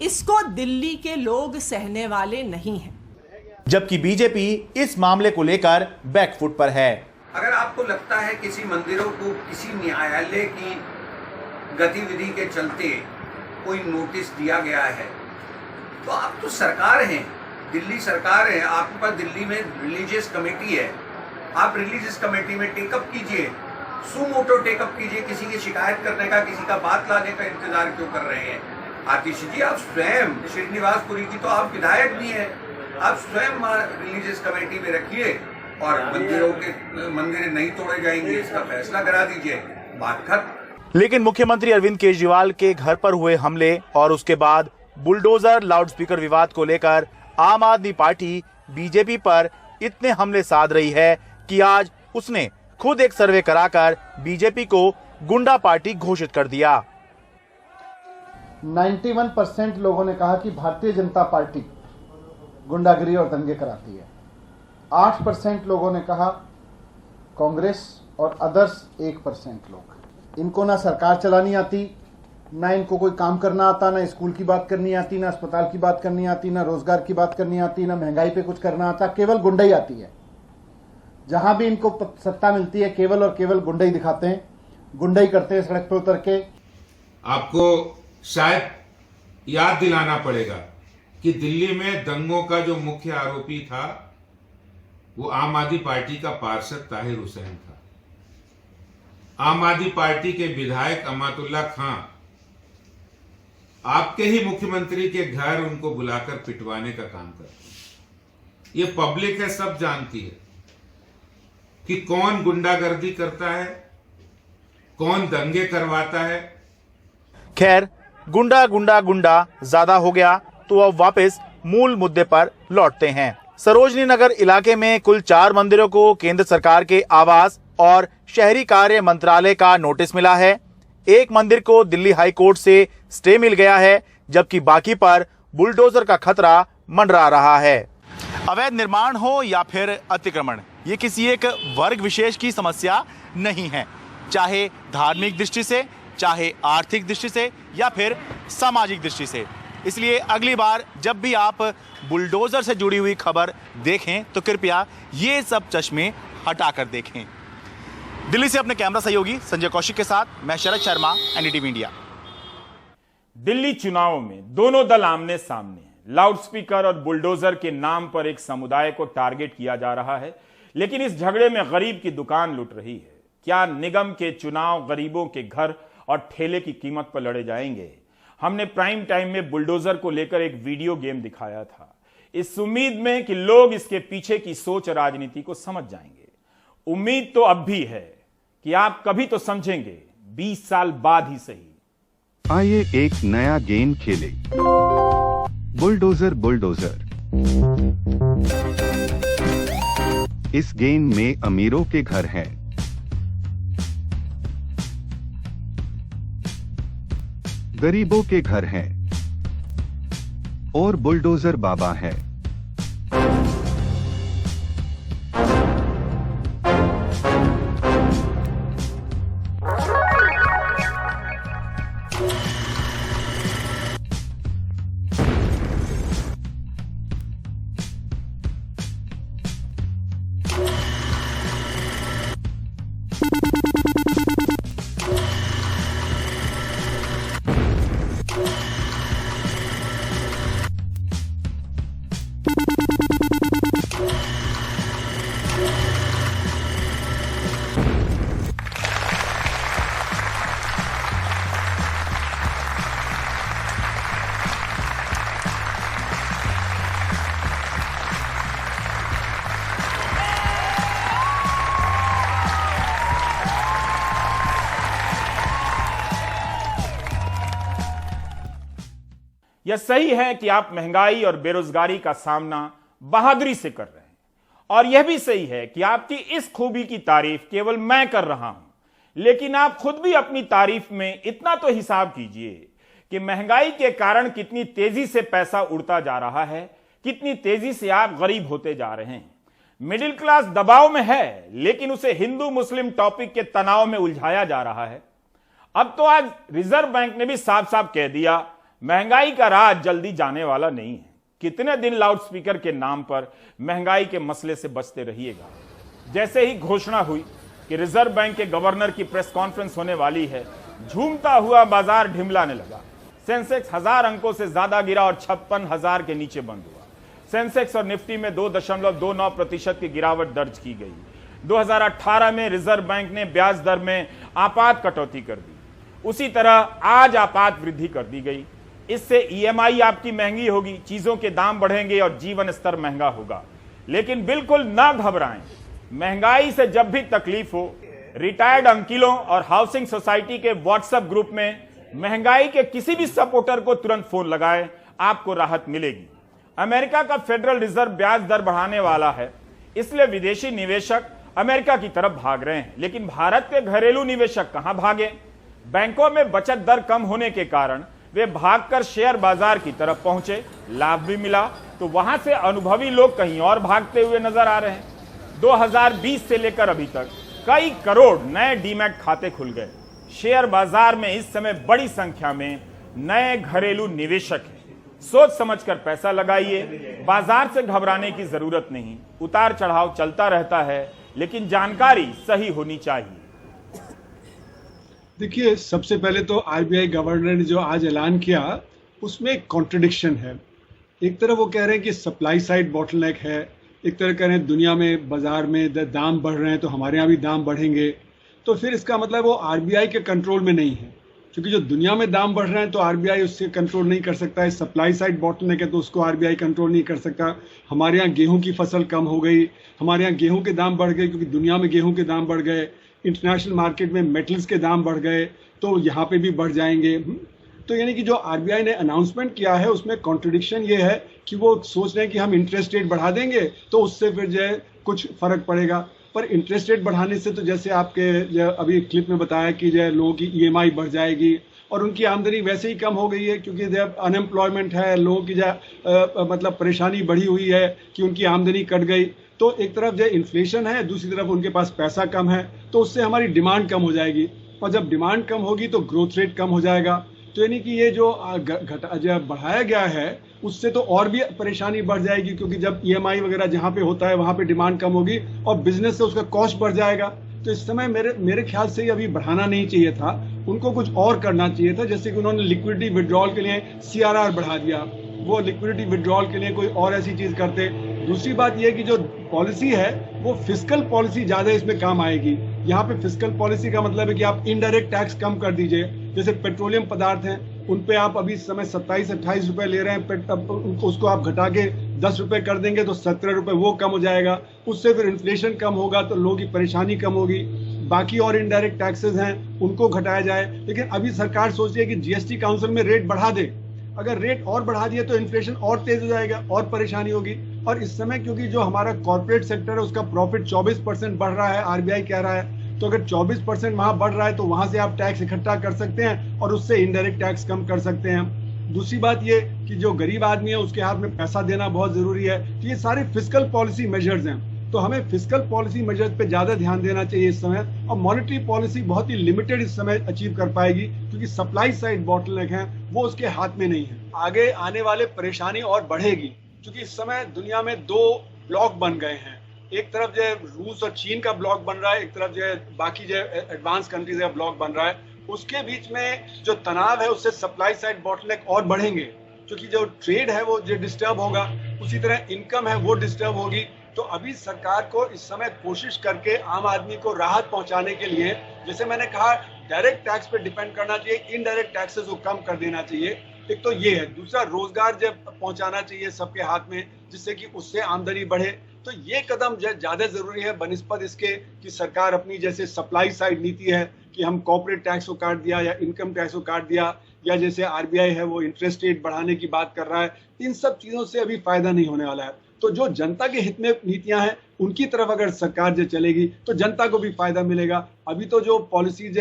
इसको दिल्ली के लोग सहने वाले नहीं हैं। जबकि बीजेपी इस मामले को लेकर बैकफुट पर है। अगर आपको लगता है किसी मंदिरों को किसी न्यायालय की गतिविधि के चलते कोई नोटिस दिया गया है, तो आप तो सरकार हैं, दिल्ली सरकार है, आपके पास दिल्ली में रिलीजियस कमेटी है, आप रिलीजियस कमेटी में टेकअप कीजिए, सुमोटो टेकअप कीजिए। किसी की शिकायत करने का, किसी का बात लाने का इंतजार क्यों कर रहे हैं? आतिश जी, आप स्वयं, श्रीनिवासपुरी की तो आप विधायक भी हैं, आप स्वयं रिलीजियस कमेटी में रखिए और मंदिर नहीं तोड़े जाएंगे इसका फैसला करा दीजिए, बात खत्म। लेकिन मुख्यमंत्री अरविंद केजरीवाल के घर पर हुए हमले और उसके बाद बुलडोजर लाउडस्पीकर विवाद को लेकर आम आदमी पार्टी बीजेपी पर इतने हमले साध रही है कि आज उसने खुद एक सर्वे कराकर बीजेपी को गुंडा पार्टी घोषित कर दिया। 91% लोगों ने कहा कि भारतीय जनता पार्टी गुंडागिरी और दंगे कराती है। 8% लोगों ने कहा कांग्रेस और अदर्स 1% लोग। इनको ना सरकार चलानी आती, ना इनको कोई काम करना आता, ना स्कूल की बात करनी आती, ना अस्पताल की बात करनी आती, ना रोजगार की बात करनी आती, ना महंगाई पे कुछ करना आता, केवल गुंडाई आती है। जहां भी इनको सत्ता मिलती है केवल और केवल गुंडाई दिखाते हैं, गुंडाई करते हैं सड़क पर उतर के। आपको शायद याद दिलाना पड़ेगा कि दिल्ली में दंगों का जो मुख्य आरोपी था वो आम आदमी पार्टी का पार्षद ताहिर हुसैन था। आम आदमी पार्टी के विधायक अमातुल्ला खां आपके ही मुख्यमंत्री के घर उनको बुलाकर पिटवाने का काम करते हैं। ये पब्लिक है, सब जानती है कि कौन गुंडागर्दी करता है, कौन दंगे करवाता है। खैर, गुंडा गुंडा गुंडा ज्यादा हो गया तो अब वापस मूल मुद्दे पर लौटते हैं। सरोजनी नगर इलाके में कुल 4 मंदिरों को केंद्र सरकार के आवास और शहरी कार्य मंत्रालय का नोटिस मिला है। एक मंदिर को दिल्ली हाई कोर्ट से स्टे मिल गया है, जबकि बाकी पर बुलडोजर का खतरा मंडरा रहा है। अवैध निर्माण हो या फिर अतिक्रमण, ये किसी एक वर्ग विशेष की समस्या नहीं है, चाहे धार्मिक दृष्टि से, चाहे आर्थिक दृष्टि से या फिर सामाजिक दृष्टि से। इसलिए अगली बार जब भी आप बुलडोजर से जुड़ी हुई खबर देखें तो कृपया ये सब चश्मे हटाकर देखें। दिल्ली से अपने कैमरा सहयोगी संजय कौशिक के साथ मैं शरद शर्मा, एनडीटीवी इंडिया। दिल्ली चुनावों में दोनों दल आमने सामने हैं। लाउडस्पीकर और बुलडोजर के नाम पर एक समुदाय को टारगेट किया जा रहा है, लेकिन इस झगड़े में गरीब की दुकान लुट रही है। क्या निगम के चुनाव गरीबों के घर और ठेले की कीमत पर लड़े जाएंगे? हमने प्राइम टाइम में बुलडोजर को लेकर एक वीडियो गेम दिखाया था, इस उम्मीद में कि लोग इसके पीछे की सोच राजनीति को समझ जाएंगे। उम्मीद तो अब भी है कि आप कभी तो समझेंगे, 20 साल बाद ही सही। आइए एक नया गेम खेले, बुलडोजर बुलडोजर। इस गेम में अमीरों के घर हैं, गरीबों के घर हैं और बुलडोजर बाबा है। यह सही है कि आप महंगाई और बेरोजगारी का सामना बहादुरी से कर रहे हैं, और यह भी सही है कि आपकी इस खूबी की तारीफ केवल मैं कर रहा हूं। लेकिन आप खुद भी अपनी तारीफ में इतना तो हिसाब कीजिए कि महंगाई के कारण कितनी तेजी से पैसा उड़ता जा रहा है, कितनी तेजी से आप गरीब होते जा रहे हैं। मिडिल क्लास दबाव में है, लेकिन उसे हिंदू मुस्लिम टॉपिक के तनाव में उलझाया जा रहा है। अब तो आज रिजर्व बैंक ने भी साफ साफ कह दिया, महंगाई का राज जल्दी जाने वाला नहीं है। कितने दिन लाउडस्पीकर के नाम पर महंगाई के मसले से बचते रहिएगा। जैसे ही घोषणा हुई कि रिजर्व बैंक के गवर्नर की प्रेस कॉन्फ्रेंस होने वाली है, झूमता हुआ बाजार ढिमलाने लगा। सेंसेक्स 1000 अंकों से ज्यादा गिरा और 56,000 के नीचे बंद हुआ। सेंसेक्स और निफ्टी में 2.29% की गिरावट दर्ज की गई। 2018 में रिजर्व बैंक ने ब्याज दर में आपात कटौती कर दी, उसी तरह आज आपात वृद्धि कर दी गई। इससे ईएमआई आपकी महंगी होगी, चीजों के दाम बढ़ेंगे और जीवन स्तर महंगा होगा। लेकिन बिल्कुल ना घबराएं, महंगाई से जब भी तकलीफ हो, रिटायर्ड अंकिलों और हाउसिंग सोसाइटी के व्हाट्सएप ग्रुप में महंगाई के किसी भी सपोर्टर को तुरंत फोन लगाएं, आपको राहत मिलेगी। अमेरिका का फेडरल रिजर्व ब्याज दर बढ़ाने वाला है, इसलिए विदेशी निवेशक अमेरिका की तरफ भाग रहे हैं। लेकिन भारत के घरेलू निवेशक कहां भागे? बैंकों में बचत दर कम होने के कारण वे भागकर शेयर बाजार की तरफ पहुंचे, लाभ भी मिला, तो वहां से अनुभवी लोग कहीं और भागते हुए नजर आ रहे हैं। 2020 से लेकर अभी तक कई करोड़ नए डीमैट खाते खुल गए। शेयर बाजार में इस समय बड़ी संख्या में नए घरेलू निवेशक हैं। सोच समझकर पैसा लगाइए, बाजार से घबराने की जरूरत नहीं। उतार चढ़ाव चलता रहता है, लेकिन जानकारी सही होनी चाहिए। देखिए, सबसे पहले तो आरबीआई गवर्नर ने जो आज ऐलान किया उसमें एक कॉन्ट्रडिक्शन है। एक तरफ वो कह रहे हैं कि सप्लाई साइड बॉटलनेक है, एक तरफ कह रहे हैं दुनिया में बाजार में दाम बढ़ रहे हैं तो हमारे यहाँ भी दाम बढ़ेंगे। तो फिर इसका मतलब वो आरबीआई के कंट्रोल में नहीं है। क्योंकि जो दुनिया में दाम बढ़ रहे हैं तो आरबीआई उससे कंट्रोल नहीं कर सकता है, सप्लाई साइड बॉटलनेक है तो उसको आरबीआई कंट्रोल नहीं कर सकता। हमारे यहाँ गेहूं की फसल कम हो गई, हमारे यहाँ गेहूं के दाम बढ़ गए क्योंकि दुनिया में गेहूं के दाम बढ़ गए, इंटरनेशनल मार्केट में मेटल्स के दाम बढ़ गए तो यहाँ पे भी बढ़ जाएंगे। तो यानी कि जो आरबीआई ने अनाउंसमेंट किया है उसमें कॉन्ट्रडिक्शन ये है कि वो सोच रहे हैं कि हम इंटरेस्ट रेट बढ़ा देंगे तो उससे फिर जो है कुछ फर्क पड़ेगा, पर इंटरेस्ट रेट बढ़ाने से तो जैसे आपके अभी क्लिप में बताया कि जो लोगों की ईएमआई बढ़ जाएगी और उनकी आमदनी वैसे ही कम हो गई है क्योंकि जब अनएम्प्लॉयमेंट है, लोगों की जो मतलब परेशानी बढ़ी हुई है कि उनकी आमदनी कट गई, तो एक तरफ जो इन्फ्लेशन है, दूसरी तरफ उनके पास पैसा कम है, तो उससे हमारी डिमांड कम हो जाएगी और जब डिमांड कम होगी तो ग्रोथ रेट कम हो जाएगा। तो यानी कि ये जो बढ़ाया गया है उससे तो और भी परेशानी बढ़ जाएगी क्योंकि जब ईएमआई वगैरह जहाँ पे होता है वहाँ पे डिमांड कम होगी और बिजनेस से उसका कॉस्ट बढ़ जाएगा। तो इस समय मेरे ख्याल से अभी बढ़ाना नहीं चाहिए था, उनको कुछ और करना चाहिए था। जैसे कि उन्होंने लिक्विडिटी विड्रॉल के लिए सीआरआर बढ़ा दिया, वो लिक्विडिटी विड्रॉल के लिए कोई और ऐसी चीज करते। दूसरी बात यह कि जो पॉलिसी है वो फिस्कल पॉलिसी ज्यादा इसमें काम आएगी। यहाँ पे फिस्कल पॉलिसी का मतलब है कि आप इनडायरेक्ट टैक्स कम कर दीजिए। जैसे पेट्रोलियम पदार्थ हैं उन पे आप अभी इस समय 27-28 रुपए ले रहे हैं, उसको आप घटा के 10 रुपए कर देंगे तो 17 रुपए वो कम हो जाएगा। उससे फिर इन्फ्लेशन कम होगा तो लोगों की परेशानी कम होगी। बाकी और इनडायरेक्ट टैक्सेस हैं उनको घटाया जाए, लेकिन अभी सरकार सोच रही है कि जीएसटी काउंसिल में रेट बढ़ा दे। अगर रेट और बढ़ा दिए तो इन्फ्लेशन और तेज हो जाएगा और परेशानी होगी। और इस समय क्योंकि जो हमारा कॉर्पोरेट सेक्टर है उसका प्रॉफिट 24% बढ़ रहा है, आरबीआई कह रहा है, तो अगर 24% वहां बढ़ रहा है तो वहां से आप टैक्स इकट्ठा कर सकते हैं और उससे इनडायरेक्ट टैक्स कम कर सकते हैं। दूसरी बात ये कि जो गरीब आदमी है उसके हाथ में पैसा देना बहुत जरूरी है। तो ये सारे फिस्कल पॉलिसी मेजर्स हैं, तो हमें फिस्कल पॉलिसी मेजर्स पे ज्यादा ध्यान देना चाहिए इस समय। और मॉनेटरी पॉलिसी बहुत ही लिमिटेड इस समय अचीव कर पाएगी क्योंकि सप्लाई साइड बॉटलनेक है वो उसके हाथ में नहीं है। आगे आने वाले परेशानी और बढ़ेगी क्योंकि इस समय दुनिया में 2 ब्लॉक बन गए हैं। एक तरफ जो रूस और चीन का ब्लॉक बन रहा है, एक तरफ जो बाकी जो एडवांस कंट्रीज का ब्लॉक बन रहा है। उसके बीच में जो तनाव है उससे सप्लाई साइड बॉटलनेक और बढ़ेंगे क्योंकि जो ट्रेड है वो जो डिस्टर्ब होगा, उसी तरह इनकम है वो डिस्टर्ब होगी। तो अभी सरकार को इस समय कोशिश करके आम आदमी को राहत पहुंचाने के लिए, जैसे मैंने कहा, डायरेक्ट टैक्स पे डिपेंड करना चाहिए, इनडायरेक्ट टैक्सेस को कम कर देना चाहिए। एक तो ये है, दूसरा रोजगार जब पहुंचाना चाहिए सबके हाथ में जिससे कि उससे आमदनी बढ़े। तो ये कदम ज्यादा जरूरी है बनिस्पत इसके कि सरकार अपनी जैसे सप्लाई साइड नीति है कि हम कॉर्पोरेट टैक्स को काट दिया या इनकम टैक्स को काट दिया, या जैसे आरबीआई है वो इंटरेस्ट रेट बढ़ाने की बात कर रहा है, इन सब चीजों से अभी फायदा नहीं होने वाला है। तो जो जनता के हित में नीतियां हैं उनकी तरफ अगर सरकार जो चलेगी तो जनता को भी फायदा मिलेगा। अभी तो जो पॉलिसीज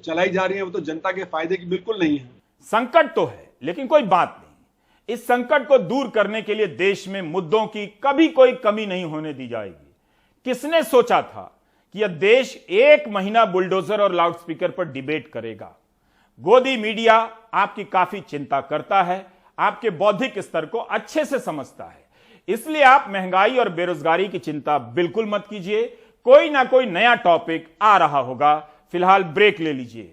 चलाई जा रही है वो तो जनता के फायदे की बिल्कुल नहीं है। संकट तो है लेकिन कोई बात नहीं, इस संकट को दूर करने के लिए देश में मुद्दों की कभी कोई कमी नहीं होने दी जाएगी। किसने सोचा था कि यह देश 1 महीना बुलडोजर और लाउडस्पीकर पर डिबेट करेगा। गोदी मीडिया आपकी काफी चिंता करता है, आपके बौद्धिक स्तर को अच्छे से समझता है, इसलिए आप महंगाई और बेरोजगारी की चिंता बिल्कुल मत कीजिए। कोई ना कोई नया टॉपिक आ रहा होगा। फिलहाल ब्रेक ले लीजिए।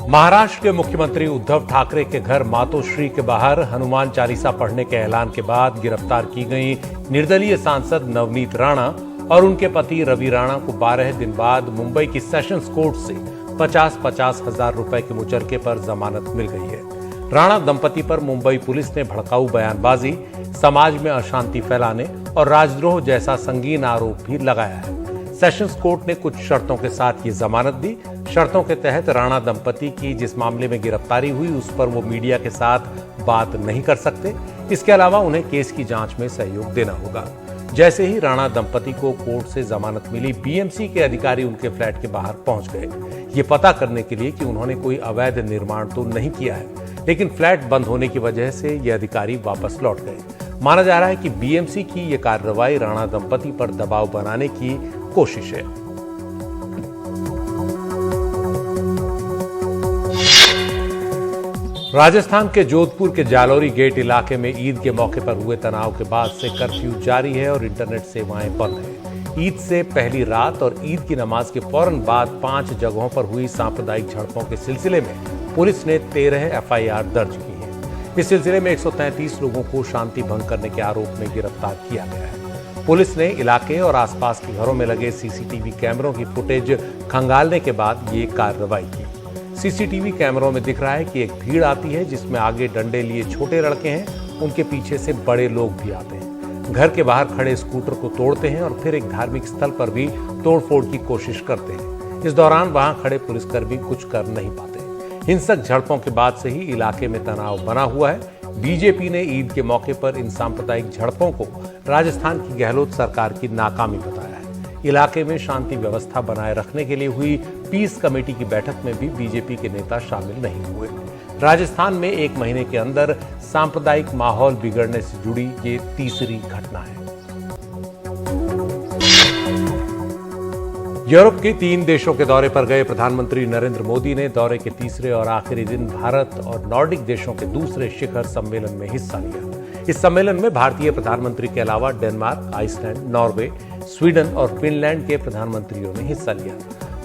महाराष्ट्र के मुख्यमंत्री उद्धव ठाकरे के घर मातोश्री के बाहर हनुमान चालीसा पढ़ने के ऐलान के बाद गिरफ्तार की गई निर्दलीय सांसद नवनीत राणा और उनके पति रवि राणा को 12 दिन बाद मुंबई की सेशंस कोर्ट से 50-50 हजार रुपए के मुचलके पर जमानत मिल गई है। राणा दंपति पर मुंबई पुलिस ने भड़काऊ बयानबाजी, समाज में अशांति फैलाने और राजद्रोह जैसा संगीन आरोप भी लगाया है। सेशंस कोर्ट ने कुछ शर्तों के साथ ये जमानत दी। शर्तों के तहत राणा दंपति की जिस मामले में गिरफ्तारी हुई उस पर वो मीडिया के साथ बात नहीं कर सकते। इसके अलावा उन्हें केस की जांच में सहयोग देना होगा। जैसे ही राणा दंपति को कोर्ट से जमानत मिली, बीएमसी के अधिकारी उनके फ्लैट के बाहर पहुंच गए, ये पता करने के लिए कि उन्होंने कोई अवैध निर्माण तो नहीं किया है। लेकिन फ्लैट बंद होने की वजह से ये अधिकारी वापस लौट गए। माना जा रहा है कि बीएमसी की ये कार्रवाई राणा दंपति पर दबाव बनाने की कोशिश है। राजस्थान के जोधपुर के जालौरी गेट इलाके में ईद के मौके पर हुए तनाव के बाद से कर्फ्यू जारी है और इंटरनेट सेवाएं बंद हैं। ईद से पहली रात और ईद की नमाज के फौरन बाद 5 जगहों पर हुई सांप्रदायिक झड़पों के सिलसिले में पुलिस ने 13 एफआईआर दर्ज की है। इस सिलसिले में 133 लोगों को शांति भंग करने के आरोप में गिरफ्तार किया गया है। पुलिस ने इलाके और आसपास के घरों में लगे सीसीटीवी कैमरों की फुटेज खंगालने के बाद ये कार्रवाई की। सीसीटीवी कैमरों में दिख रहा है कि एक भीड़ आती है जिसमें आगे डंडे लिए छोटे लड़के हैं, उनके पीछे से बड़े लोग भी आते हैं, घर के बाहर खड़े स्कूटर को तोड़ते हैं और फिर एक धार्मिक स्थल पर भी तोड़फोड़ की कोशिश करते हैं। इस दौरान वहां खड़े पुलिसकर्मी कुछ कर नहीं पाते। हिंसक झड़पों के बाद से ही इलाके में तनाव बना हुआ है। बीजेपी ने ईद के मौके पर इन सांप्रदायिक झड़पों को राजस्थान की गहलोत सरकार की नाकामी बताया है। इलाके में शांति व्यवस्था बनाए रखने के लिए हुई पीस कमेटी की बैठक में भी बीजेपी के नेता शामिल नहीं हुए। राजस्थान में 1 महीने के अंदर सांप्रदायिक माहौल बिगड़ने से जुड़ी ये तीसरी घटना है। यूरोप के 3 देशों के दौरे पर गए प्रधानमंत्री नरेंद्र मोदी ने दौरे के तीसरे और आखिरी दिन भारत और नॉर्डिक देशों के दूसरे शिखर सम्मेलन में हिस्सा लिया। इस सम्मेलन में भारतीय प्रधानमंत्री के अलावा डेनमार्क, आइसलैंड, नॉर्वे, स्वीडन और फिनलैंड के प्रधानमंत्रियों ने हिस्सा लिया।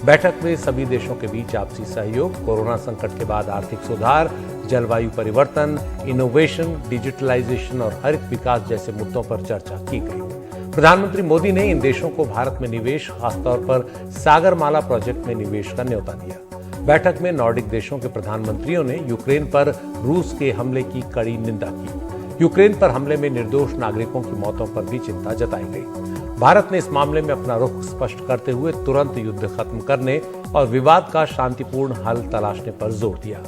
बैठक में सभी देशों के बीच आपसी सहयोग, कोरोना संकट के बाद आर्थिक सुधार, जलवायु परिवर्तन, इनोवेशन, डिजिटलाइजेशन और हरित विकास जैसे मुद्दों पर चर्चा की गई। प्रधानमंत्री मोदी ने इन देशों को भारत में निवेश, खासतौर पर सागरमाला प्रोजेक्ट में निवेश का न्योता दिया। बैठक में नॉर्डिक देशों के प्रधानमंत्रियों ने यूक्रेन पर रूस के हमले की कड़ी निंदा की। यूक्रेन पर हमले में निर्दोष नागरिकों की मौतों पर भी चिंता जताई गई। भारत ने इस मामले में अपना रुख स्पष्ट करते हुए तुरंत युद्ध खत्म करने और विवाद का शांतिपूर्ण हल तलाशने पर जोर दिया।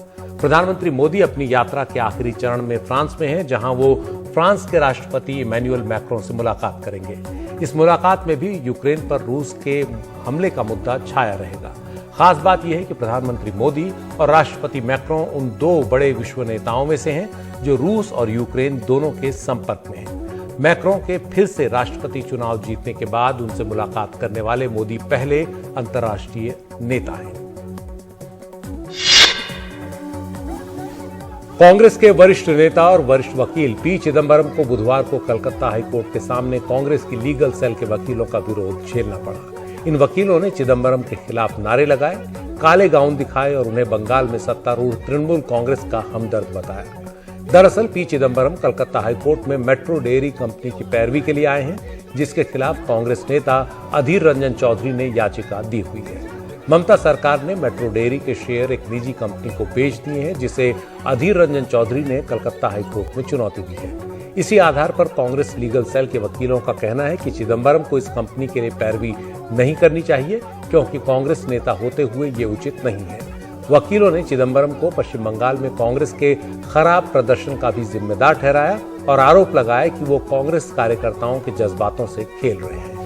प्रधानमंत्री मोदी अपनी यात्रा के आखिरी चरण में फ्रांस में हैं, जहां वो फ्रांस के राष्ट्रपति इमैनुअल मैक्रों से मुलाकात करेंगे। इस मुलाकात में भी यूक्रेन पर रूस के हमले का मुद्दा छाया रहेगा। खास बात यह है कि प्रधानमंत्री मोदी और राष्ट्रपति मैक्रों उन 2 बड़े विश्व नेताओं में से हैं जो रूस और यूक्रेन दोनों के संपर्क में हैं। मैक्रों के फिर से राष्ट्रपति चुनाव जीतने के बाद उनसे मुलाकात करने वाले मोदी पहले अंतर्राष्ट्रीय नेता हैं। कांग्रेस के वरिष्ठ नेता और वरिष्ठ वकील पी चिदंबरम को बुधवार को कलकत्ता हाईकोर्ट के सामने कांग्रेस की लीगल सेल के वकीलों का विरोध झेलना पड़ा। इन वकीलों ने चिदंबरम के खिलाफ नारे लगाए, काले गाउन दिखाए और उन्हें बंगाल में सत्तारूढ़ तृणमूल कांग्रेस का हमदर्द बताया। दरअसल पी चिदंबरम कलकत्ता हाईकोर्ट में मेट्रो डेयरी कंपनी की पैरवी के लिए आए हैं, जिसके खिलाफ कांग्रेस नेता अधीर रंजन चौधरी ने याचिका दी हुई है। ममता सरकार ने मेट्रो डेयरी के शेयर एक निजी कंपनी को बेच दिए हैं, जिसे अधीर रंजन चौधरी ने कलकत्ता हाईकोर्ट में चुनौती दी है। इसी आधार पर कांग्रेस लीगल सेल के वकीलों का कहना है कि चिदंबरम को इस कंपनी के लिए पैरवी नहीं करनी चाहिए, क्योंकि कांग्रेस नेता होते हुए ये उचित नहीं है। वकीलों ने चिदंबरम को पश्चिम बंगाल में कांग्रेस के खराब प्रदर्शन का भी जिम्मेदार ठहराया और आरोप लगाया कि वो कांग्रेस कार्यकर्ताओं के जज्बातों से खेल रहे हैं।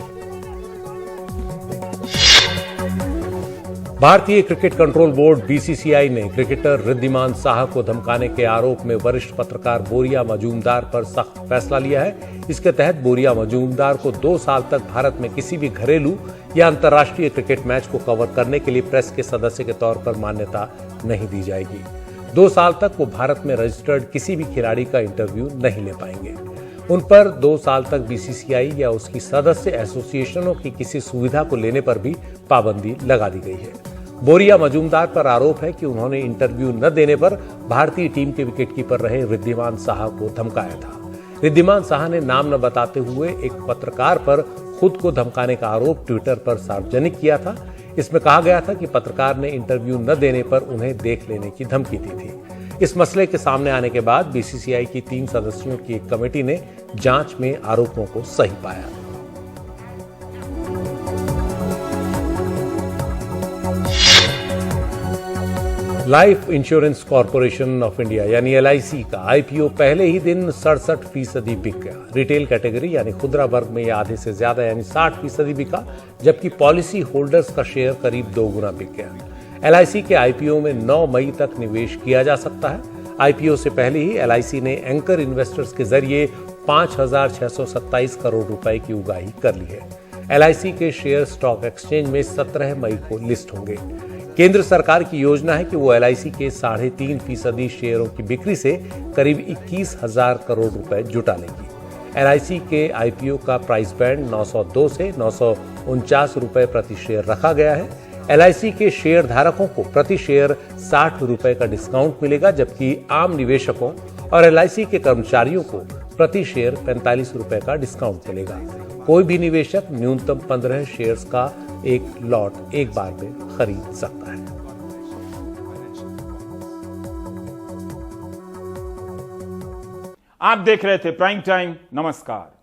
भारतीय क्रिकेट कंट्रोल बोर्ड बीसीसीआई ने क्रिकेटर रिद्धिमान साहा को धमकाने के आरोप में वरिष्ठ पत्रकार बोरिया मजूमदार पर सख्त फैसला लिया है। इसके तहत बोरिया मजूमदार को 2 साल तक भारत में किसी भी घरेलू या अंतर्राष्ट्रीय क्रिकेट मैच को कवर करने के लिए प्रेस के सदस्य के तौर पर मान्यता नहीं दी जाएगी। 2 साल तक वो भारत में रजिस्टर्ड किसी भी खिलाड़ी का इंटरव्यू नहीं ले पाएंगे। उन पर 2 साल तक बीसीसीआई या उसकी सदस्य एसोसिएशनों की किसी सुविधा को लेने पर भी पाबंदी लगा दी गई है। बोरिया मजूमदार पर आरोप है कि उन्होंने इंटरव्यू न देने पर भारतीय टीम के विकेटकीपर रहे रिद्धिमान साहा को धमकाया था। रिद्धिमान साहा ने नाम न बताते हुए एक पत्रकार पर खुद को धमकाने का आरोप ट्विटर पर सार्वजनिक किया था। इसमें कहा गया था कि पत्रकार ने इंटरव्यू न देने पर उन्हें देख लेने की धमकी दी थी। इस मसले के सामने आने के बाद बीसीसीआई की 3 सदस्यों की एक कमेटी ने जांच में आरोपों को सही पाया। Life insurance corporation of India यानी LIC का IPO पहले ही दिन 67% बिक गया। रिटेल कैटेगरी यानी खुदरा वर्ग में यह आधे से ज्यादा यानी 60% बिका, जबकि पॉलिसी होल्डर्स का शेयर करीब 2 गुना बिक गया। LIC के IPO में 9 मई तक निवेश किया जा सकता है। IPO से पहले ही LIC ने एंकर इन्वेस्टर्स के जरिए 5,627 करोड़ रुपए की उगाही कर ली है। LIC के शेयर स्टॉक एक्सचेंज में 17 मई को लिस्ट होंगे। केंद्र सरकार की योजना है कि वो LIC के 3.5% शेयरों की बिक्री से करीब 21,000 करोड़ रुपए जुटा लेगी। LIC के IPO का प्राइस बैंड 902 से 949 रुपए प्रति शेयर रखा गया है। LIC के शेयर धारकों को प्रति शेयर 60 रुपए का डिस्काउंट मिलेगा, जबकि आम निवेशकों और LIC के कर्मचारियों को प्रति शेयर 45 रुपए का डिस्काउंट मिलेगा। कोई भी निवेशक न्यूनतम 15 शेयर्स का एक लॉट एक बार में खरीद सकता है। आप देख रहे थे प्राइम टाइम। नमस्कार।